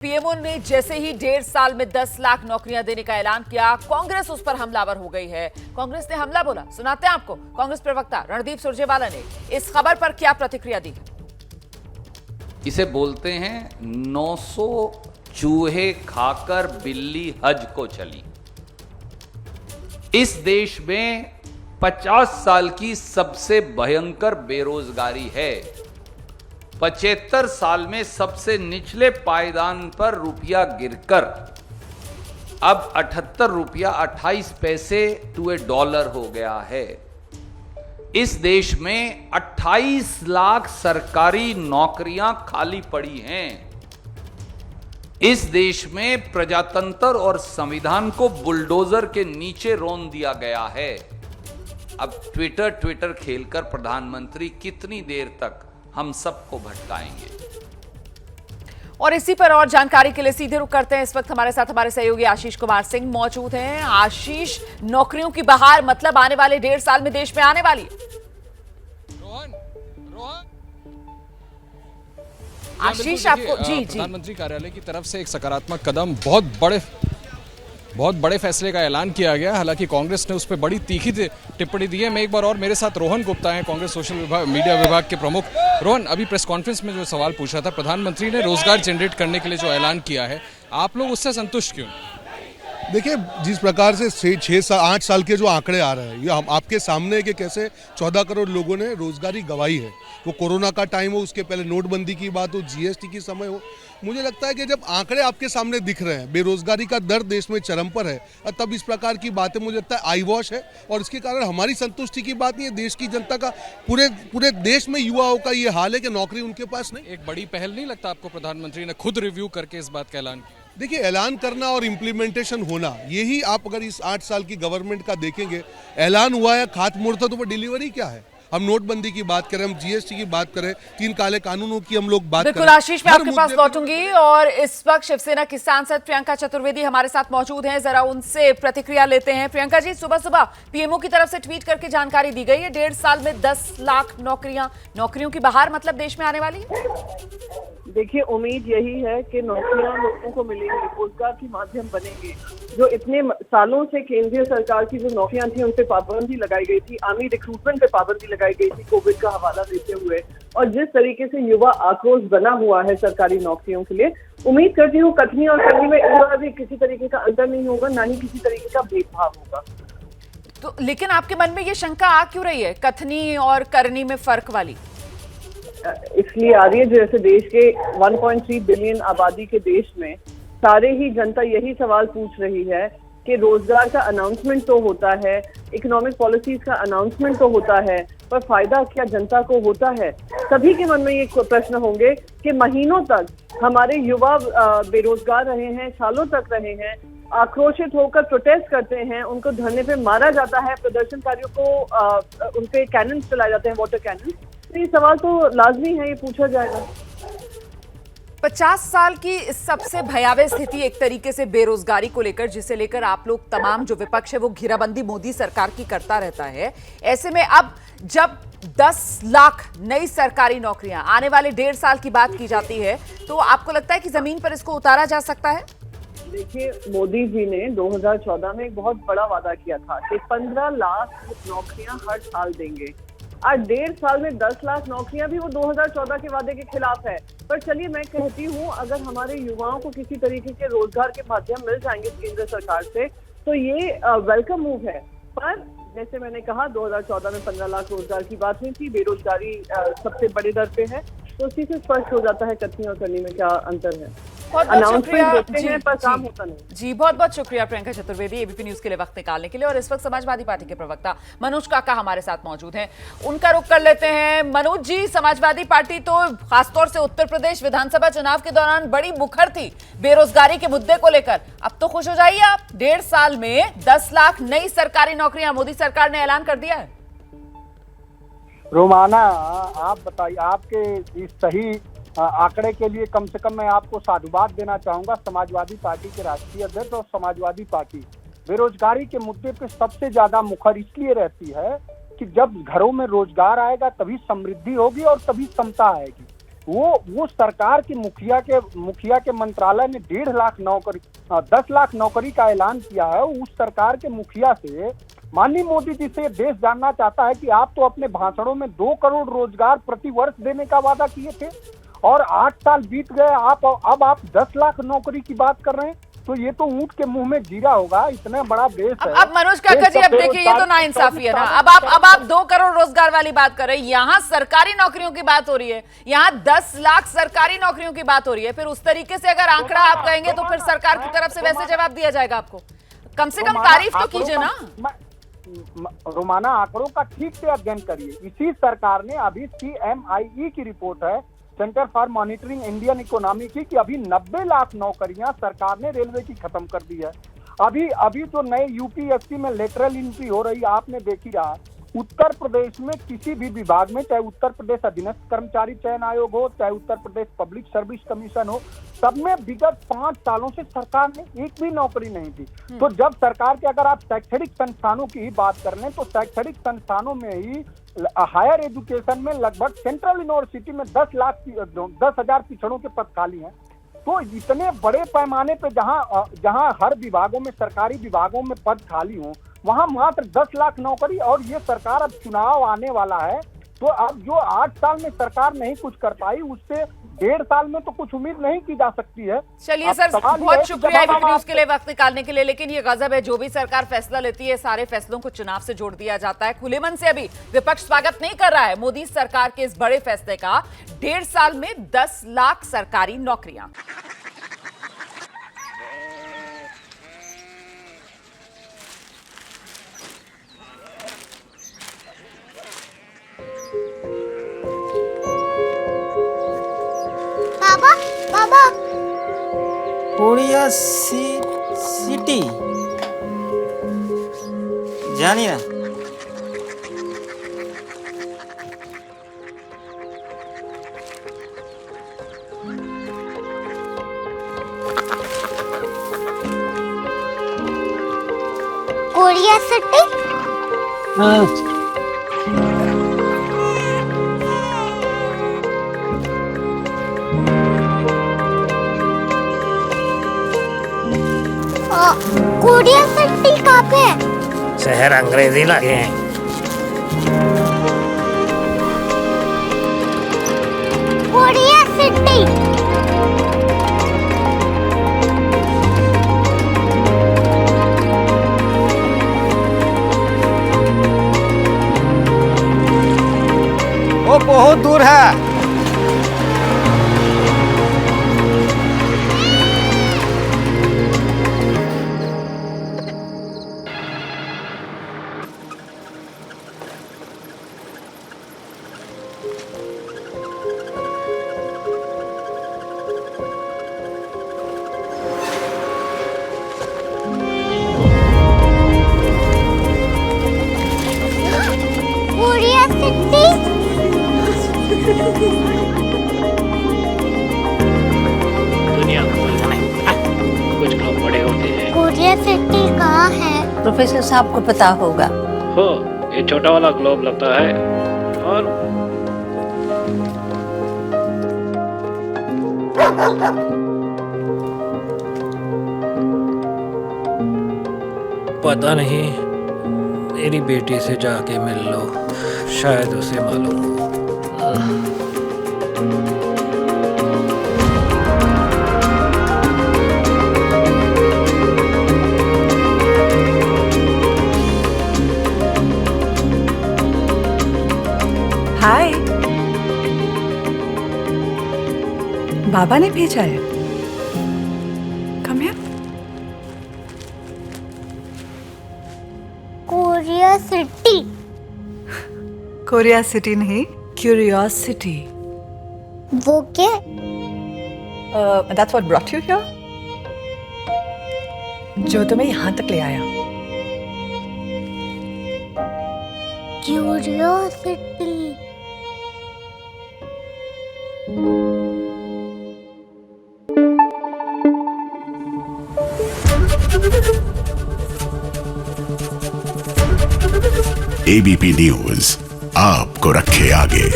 PMO ने जैसे ही 1.5 साल में 10 लाख नौकरियां देने का ऐलान किया, कांग्रेस उस पर हमलावर हो गई है। कांग्रेस ने हमला बोला, सुनाते हैं आपको। कांग्रेस प्रवक्ता रणदीप सुरजेवाला ने इस खबर पर क्या प्रतिक्रिया दी। इसे बोलते हैं 900 चूहे खाकर बिल्ली हज को चली। इस देश में 50 साल की सबसे भयंकर बेरोजगारी है। 75 साल में सबसे निचले पायदान पर रुपया गिरकर अब 78 रुपया 28 पैसे टू $1 हो गया है। इस देश में 28 लाख सरकारी नौकरियां खाली पड़ी हैं। इस देश में प्रजातंत्र और संविधान को बुलडोजर के नीचे रोन दिया गया है। अब ट्विटर खेलकर प्रधानमंत्री कितनी देर तक हम सबको भटकाएंगे। और इसी पर और जानकारी के लिए सीधे रुख करते हैं। इस वक्त हमारे साथ हमारे सहयोगी आशीष कुमार सिंह मौजूद हैं। आशीष, नौकरियों की बहार मतलब आने वाले 1.5 साल में देश में आने वाली है। आशीष, आपको जी प्रधानमंत्री कार्यालय की तरफ से एक सकारात्मक कदम, बहुत बड़े फैसले का ऐलान किया गया। हालांकि कांग्रेस ने उस पर बड़ी तीखी टिप्पणी दी है। मैं एक बार और, मेरे साथ रोहन गुप्ता हैं, कांग्रेस सोशल मीडिया विभाग के प्रमुख। रोहन, अभी प्रेस कॉन्फ्रेंस में जो सवाल पूछा था, प्रधानमंत्री ने रोजगार जनरेट करने के लिए जो ऐलान किया है, आप लोग उससे संतुष्ट क्यों? देखिए, जिस प्रकार से 6-8 साल के जो आंकड़े आ रहे हैं, ये हम आपके सामने है कि कैसे 14 करोड़ लोगों ने रोजगारी गंवाई है। वो कोरोना का टाइम हो, उसके पहले नोटबंदी की बात हो, जीएसटी की समय हो। मुझे लगता है कि जब आंकड़े आपके सामने दिख रहे हैं, बेरोजगारी का दर देश में चरम पर है, तब इस प्रकार की बातें मुझे लगता है आई वॉश है। और इसके कारण हमारी संतुष्टि की बात नहीं है। देश की जनता का, पूरे देश में युवाओं का ये हाल है कि नौकरी उनके पास नहीं। एक बड़ी पहल नहीं लगता आपको प्रधानमंत्री ने खुद रिव्यू करके इस बात का ऐलान किया? देखिए, ऐलान करना और इम्प्लीमेंटेशन होना, यही आप अगर इस 8 साल की गवर्नमेंट का देखेंगे, ऐलान हुआ है, खातमुहूर्त, तो वो डिलीवरी क्या है। हम नोटबंदी की बात करें, हम जीएसटी की बात करें, 3 काले कानूनों की हम लोग बात बिल्कुल करें। आशीष, मैं आपके पास लौटूंगी। और इस वक्त शिवसेना की सांसद प्रियंका चतुर्वेदी हमारे साथ मौजूद हैं, जरा उनसे प्रतिक्रिया लेते हैं। प्रियंका जी, सुबह पीएमओ की तरफ से ट्वीट करके जानकारी दी गई है 1.5 साल में 10 लाख नौकरियों की बहार मतलब देश में आने वाली है। देखिए, उम्मीद यही है कि नौकरियां लोगों को मिलेंगी, रोजगार के माध्यम बनेंगे। जो इतने सालों से केंद्रीय सरकार की जो नौकरियां थी, उन पे पाबंदी लगाई गई थी, आर्मी रिक्रूटमेंट पे पाबंदी लगाई गई थी कोविड का हवाला देते हुए, और जिस तरीके से युवा आक्रोश बना हुआ है सरकारी नौकरियों के लिए, उम्मीद करती हूँ कथनी और करनी में इस बार भी किसी तरीके का अंतर नहीं होगा, ना ही किसी तरीके का भेदभाव होगा। तो लेकिन आपके मन में ये शंका आ क्यों रही है, कथनी और करनी में फर्क वाली? इसलिए आ रही है, जैसे देश के 1.3 बिलियन आबादी के देश में सारे ही जनता यही सवाल पूछ रही है कि रोजगार का अनाउंसमेंट तो होता है, इकोनॉमिक पॉलिसीज का अनाउंसमेंट तो होता है, पर फायदा क्या जनता को होता है? सभी के मन में ये प्रश्न होंगे कि महीनों तक हमारे युवा बेरोजगार रहे हैं, सालों तक रहे हैं, आक्रोशित होकर प्रोटेस्ट करते हैं, उनको धरने पे मारा जाता है, प्रदर्शनकारियों को उनपे कैनन चलाए जाते हैं, वाटर कैनन। तो ये सवाल तो लाजमी है, ये पूछा जाएगा। 50 साल की सबसे भयावह स्थिति एक तरीके से बेरोजगारी को लेकर, जिसे लेकर आप लोग तमाम जो विपक्ष है वो घेराबंदी मोदी सरकार की करता रहता है। ऐसे में अब जब 10 लाख नई सरकारी नौकरियां आने वाले 1.5 साल की बात की जाती है, तो आपको लगता है कि जमीन पर इसको उतारा जा सकता है? देखिए, मोदी जी ने 2014 में एक बहुत बड़ा वादा किया था कि 15 लाख नौकरियां हर साल देंगे। आज 1.5 साल में 10 लाख नौकरियां भी वो 2014 के वादे के खिलाफ है। पर चलिए, मैं कहती हूँ, अगर हमारे युवाओं को किसी तरीके के रोजगार के माध्यम मिल जाएंगे केंद्र सरकार से, तो ये वेलकम मूव है। पर जैसे मैंने कहा, 2014 में 15 लाख रोजगार की बात हुई थी, बेरोजगारी सबसे बड़े दर पे है, तो उसी से स्पष्ट हो जाता है कथनी और करनी में क्या अंतर है। अनाउंसमेंट देते हैं पर काम होता नहीं। जी, बहुत बहुत शुक्रिया प्रियंका चतुर्वेदी, एबीपी न्यूज के लिए वक्त निकालने के लिए। और इस वक्त समाजवादी पार्टी के प्रवक्ता मनोज काका हमारे साथ मौजूद हैं, उनका रुख कर लेते हैं। मनोज जी, समाजवादी पार्टी तो खासतौर से उत्तर प्रदेश विधानसभा चुनाव के दौरान बड़ी मुखर थी बेरोजगारी के मुद्दे को लेकर। अब तो खुश हो जाइए आप, 1.5 साल में 10 लाख नई सरकारी नौकरियां मोदी सरकार ने ऐलान कर दिया है। रोमाना, आप बताइए, आपके इस सही आंकड़े के लिए कम से कम मैं आपको साधुवाद देना चाहूंगा। समाजवादी पार्टी के राष्ट्रीय अध्यक्ष और समाजवादी पार्टी बेरोजगारी के मुद्दे पे सबसे ज्यादा मुखर इसलिए रहती है कि जब घरों में रोजगार आएगा तभी समृद्धि होगी और तभी समता आएगी। वो सरकार की मुखिया के मंत्रालय ने 10 लाख नौकरी का ऐलान किया है। उस सरकार के मुखिया से माननीय मोदी जी से देश जानना चाहता है कि आप तो अपने भाषणों में 2 करोड़ रोजगार प्रति वर्ष देने का वादा किए थे और 8 साल बीत गए, अब आप 10 लाख नौकरी की बात कर रहे हैं। तो ये तो ऊंट के मुंह में जीरा होगा, इतना बड़ा देश है। अब मनोज काका जी, अब देखिए ये तो नाइंसाफी है ना। अब आप 2 करोड़ रोजगार वाली बात कर रहे हैं, यहाँ सरकारी नौकरियों की बात हो रही है, यहाँ 10 लाख सरकारी नौकरियों की बात हो रही है। फिर उस तरीके से अगर आंकड़ा आप कहेंगे तो फिर सरकार की तरफ से वैसे जवाब दिया जाएगा आपको। कम से कम तारीफ तो कीजिए ना। रोमाना आंकड़ों का ठीक से अध्ययन करिए। इसी सरकार ने अभी CMIE की रिपोर्ट है, centre for monitoring Indian economy की, कि अभी 90 लाख नौकरियां सरकार ने रेलवे की खत्म कर दी है। अभी जो नए UPSC में लेटरल एंट्री हो रही है, आपने देखी रहा, उत्तर प्रदेश में किसी भी विभाग में, चाहे उत्तर प्रदेश अधीनस्थ कर्मचारी चयन आयोग हो, चाहे Uttar Pradesh public service commission हो, सब में विगत 5 सालों से सरकार ने एक भी नौकरी नहीं दी। तो जब सरकार के, अगर आप शैक्षणिक संस्थानों की ही बात कर लें, तो शैक्षणिक संस्थानों में ही हायर एजुकेशन में लगभग सेंट्रल यूनिवर्सिटी में 10,000 पिछड़ों के पद खाली हैं। तो इतने बड़े पैमाने पे जहां हर विभागों में, सरकारी विभागों में पद खाली हों, वहां मात्र 10 लाख नौकरी। और ये सरकार, अब चुनाव आने वाला है, तो अब जो 8 साल में सरकार नहीं कुछ कर पाई, उससे 1.5 साल में तो कुछ उम्मीद नहीं की जा सकती है। चलिए सर, बहुत शुक्रिया एबीपी न्यूज के लिए वक्त निकालने के लिए। लेकिन ये गजब है, जो भी सरकार फैसला लेती है, सारे फैसलों को चुनाव से जोड़ दिया जाता है। खुले मन से अभी विपक्ष स्वागत नहीं कर रहा है मोदी सरकार के इस बड़े फैसले का। 1.5 साल में 10 लाख सरकारी नौकरियां। बाबा कोरिया सिटी जानी ना? Korea city? हाँ। कोरिया सिटी कहाँ पे है? शहर अंग्रेजी लगे हैं। Korea city. वो बहुत दूर है। Korea city. दुनिया कुछ लोग बड़े होते हैं। कोरिया सिटी कहाँ है? प्रोफेसर साहब को पता होगा। हो, ये छोटा वाला ग्लोब लगता है और पता नहीं, मेरी बेटी से जाके मिल लो, शायद उसे मालूम हो। हाय, बाबा ने भेजा है। Come here. Korea city. Korea city नहीं, क्यूरियोसिटी। वो क्या? That's what brought you here? जो तुम्हें यहाँ तक ले आया। क्यूरियोसिटी। एबीपी न्यूज आपको रखे आगे।